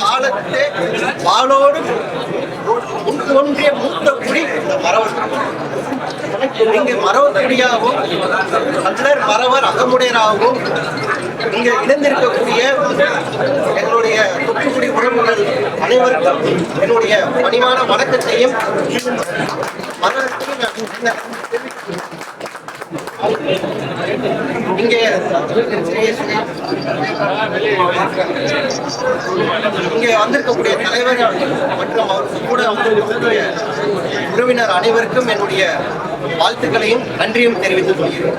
காலத்தே வாளோடு ஒன்றிய மூத்த குடி இந்த மறவர். இங்க மறவக்குடியாகவும் கல்லர் மறவர் அகமுடையராகவும் இங்க இணைந்திருக்கக்கூடிய எங்களுடைய தொற்றுக்குடி உறவுகள் அனைவருக்கும் என்னுடைய பணிவான வணக்கத்தையும் இங்கே வந்திருக்கக்கூடிய தலைவர் மற்றும் அவருக்கு கூட வந்திருக்கக்கூடிய உறவினர் அனைவருக்கும் என்னுடைய வாழ்த்துக்களையும் நன்றியும் தெரிவித்துக் கொள்கிறோம்.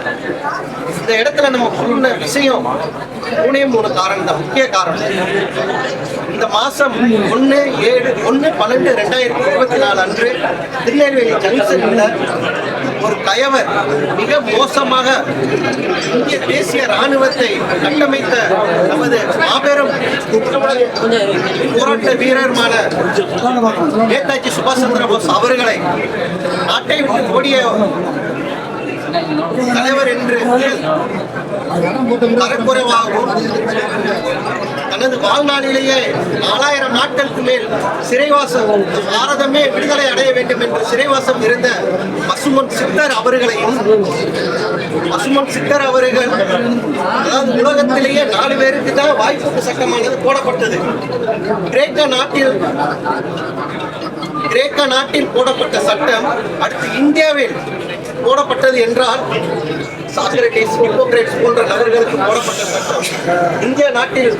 இந்த இடத்துல நம்ம சொன்ன விஷயம் 3 காரணம் தான், முக்கிய காரணம். இந்த மாசம் 1/12/2024 அன்று திருநெல்வேலி ஜங்ஷன்ல ஒரு கயவர் மிக மோசமாக இந்திய தேசிய ராணுவத்தை கட்டமைத்த நமது மாபெரும் போராட்ட வீரருமான நேதாஜி சுபாஷ் சந்திர போஸ் அவர்களை நாட்டை விட்டு ஓடிய தலைவர் என்று தரக்குறைவாகவும் தனது வாழ்நாளிலேயே 4000 நாட்களுக்கு மேல் சிறைவாசம், பாரதமே விடுதலை அடைய வேண்டும் என்று சிறைவாசம் இருந்த பசுமன் சித்தர் அவர்களையும், பசுமன் சித்தர் அவர்கள் அதாவது உலகத்திலேயே 4 பேருக்கு தான் வாய்ப்பு சட்டமானது போடப்பட்டது. கிரேக்க நாட்டில் போடப்பட்ட சட்டம் அடுத்து இந்தியாவில் போடப்பட்டது என்றால் சாக்ரட்டிஸ், ஹிப்போக்ரேட்ஸ் போன்ற நபர்களுக்கு போடப்பட்ட சட்டம் இந்திய நாட்டில்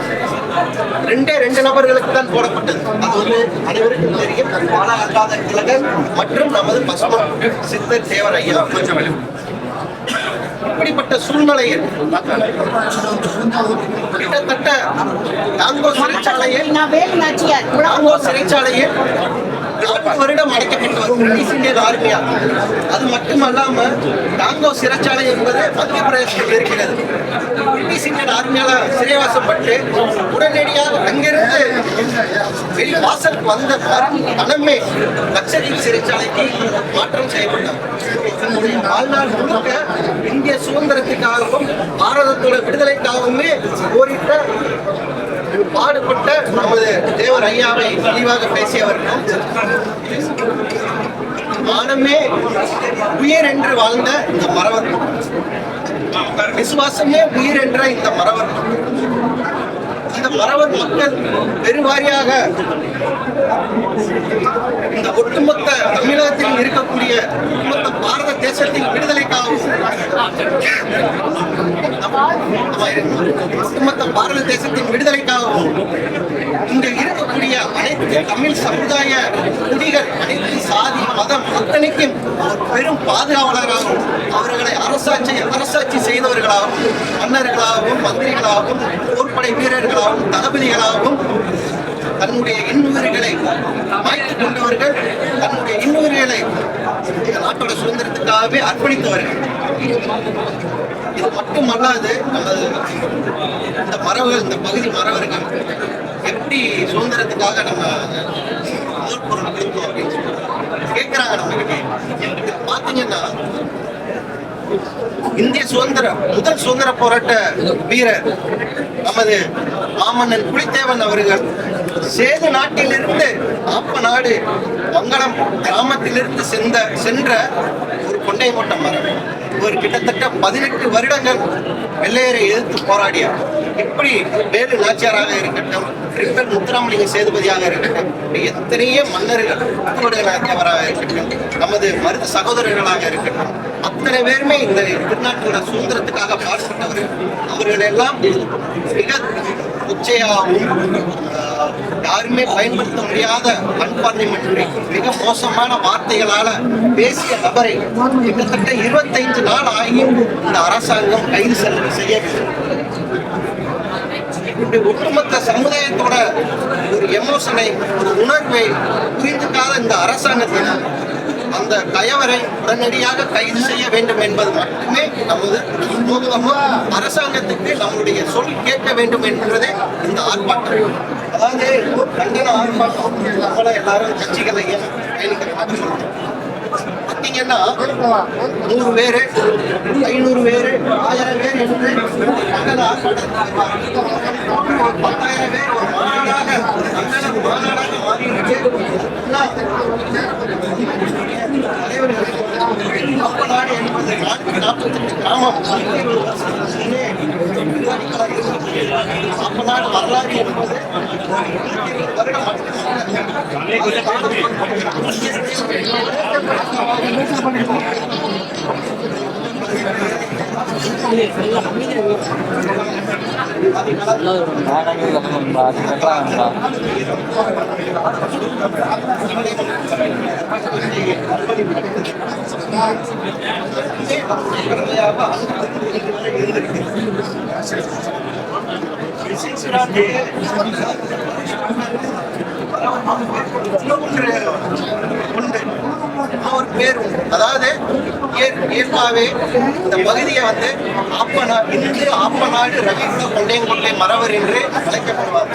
2 நபர்களுக்கு தான் போடப்பட்டது. அது அனைவருக்கும் தெரியும், பாலகங்காதர திலகர் மற்றும் நமது பசுமன் சித்தர் தேவர் ஐயா. இப்படிப்பட்ட சூழ்நிலையில் கிட்டத்தட்ட காங்கோ சிறைச்சாலையில் 4 வருடம் அடைக்கப்பட்டவர் பிரிட்டிஷ் இந்தியன் ஆர்மியா. அது மட்டுமல்லாம காங்கோ சிறைச்சாலை என்பது மத்திய பிரதேசத்தில் இருக்கிறது. பிரிட்டிஷ் இந்தியன் ஆர்மியால சிறைவாசம் பட்டு உடனடியாக அங்கிருந்து வெளி வாசலுக்கு வந்த மனமே லட்சத்தீவு சிறைச்சாலைக்கு மாற்றம் செய்யப்பட்டார். வாழ்நாள் முழுக்க இந்திய சுதந்திரத்துக்காகவும் பாரதத்தோட விடுதலைக்காகவுமே போரிட்ட பாடுபட்ட நமது தேவர் ஐயாவை தெளிவாக பேசியவர்கள் மானமே உயிர் என்று வாழ்ந்த இந்த மறவர், விசுவாசமே உயிர் என்ற இந்த மறவர் மக்கள் பெருவாரியாக இந்த ஒட்டுமொத்த தமிழகத்தில் இருக்கக்கூடிய ஒட்டுமொத்த பாரத தேசத்தின் விடுதலைக்காகவும் ஒட்டுமொத்த பாரத தேசத்தின் விடுதலைக்காகவும் இங்க இருக்கக்கூடிய அனைத்து தமிழ் சமுதாய குடிகள், அனைத்து சாதி மதம் அத்தனைக்கும் ஒரு பெரும் பாதுகாவலராகவும் அவர்களை அரசாட்சி செய்தவர்களாகவும் மன்னர்களாகவும் மந்திரிகளாகவும் போர்ப்படை வீரர்களாகவும் தளபதிகளாகவும் தன்னுடைய இன்னுயிர்களை மாய்த்துக் கொண்டவர்கள், தன்னுடைய இன்னுயிர்களை நாட்டோட சுதந்திரத்துக்காகவே அர்ப்பணித்தவர்கள். இது மட்டுமல்லாது இந்த மரபுகள், இந்த பகுதி மரபர்கள் எப்படி சுதந்திரத்துக்காக நம்ம முதல் பொருள் கொடுத்தோம் அப்படின்னு சொல்லி கேட்கிறாங்க நம்ம கிட்ட. பாத்தீங்கன்னா இந்திய முதல் சுதந்திர போராட்ட வீரர் நமது மாமன்னன் புலித்தேவன் அவர்கள் சேது நாட்டிலிருந்து ஆப்பநாடு மங்களம் கிராமத்திலிருந்து சென்ற ஒரு கொண்டை மூட்டம் மரம். இவர் கிட்டத்தட்ட 18 வருடங்கள் வெள்ளையரை எதிர்த்து போராடியார். இப்படி வேலு நாச்சியாராக இருக்கட்டும், ரிப்பன் முத்துராமலிங்க சேதுபதியாக இருக்கட்டும், எத்தனையோ மன்னர்கள், நாச்சியாராக இருக்கட்டும், நமது மருது சகோதரர்களாக இருக்கட்டும், அத்தனை பேருமே இந்த திருநாட்டோட சுதந்திரத்துக்காக பாடுபட்டவர்கள். அவர்கள் எல்லாம் மிக உச்சையாகவும் யாருமே பயன்படுத்த முடியாத அன்பார்லிமெண்டரி மிக மோசமான வார்த்தைகளால பேசிய நபரை கிட்டத்தட்ட 25 நாள் ஆகியும் இந்த அரசாங்கம் கைது செய்யவில்லை. இப்படி ஒட்டுமொத்த சமுதாயத்தோட ஒரு எமோஷனை, ஒரு உணர்வை புரிந்துக்காத இந்த அரசாங்கத்தினர் அந்த கயவரை உடனடியாக கைது செய்ய வேண்டும் என்பது மட்டுமே நமது நோக்கமும். அரசாங்கத்துக்கு நம்முடைய சொல் கேட்க வேண்டும் என்பதே இந்த ஆர்ப்பாட்டம். அதாவது கண்டன ஆர்ப்பாட்டம் நம்மள எல்லாரும் கட்சிகளையும் பார்த்தீங்கன்னா 100 பேரு, 500 பேரு, 1000 பேர் என்று கண்டன ஆர்ப்பாட்டம் 10,000 பேர் ஒரு மாநாடாக ஒரு பேர் உண்டு. அதாவது இயற்பாவே இந்த பகுதியை வந்து ஆப்பநாடு, இன்று ஆப்பநாடு ரவிகுல கொண்டையங்கொட்டை மறவர் என்று அழைக்கப்படுவார்.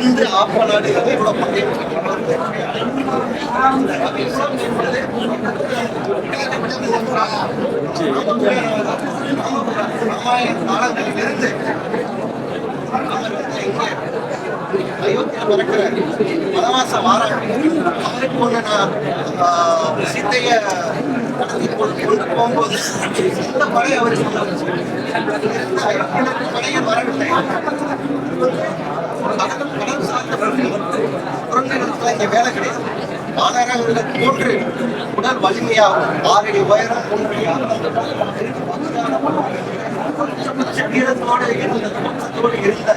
இன்று ஆப்பநாடு ரவிகுல கொண்டையங்கொட்டை ராமாயண காலங்களில் இருந்து அயோத்தியில் பிறக்கிற வனவாச வாராங்க. அவருக்கு ஒண்ணு நான் சீத்தைய கடத்தி கொண்டு போகும்போது இந்த படை அவருக்கு அயோத்தியிலிருந்து படையை வரவில்லை. கடல் சார்ந்த குரங்குகளுக்கு இங்க வேலை கிடையாது. மாநகரங்களை போன்று உடல் வலிமையாகும் 6 அடி உயரம் வீரத்தோடு இருந்த இருந்த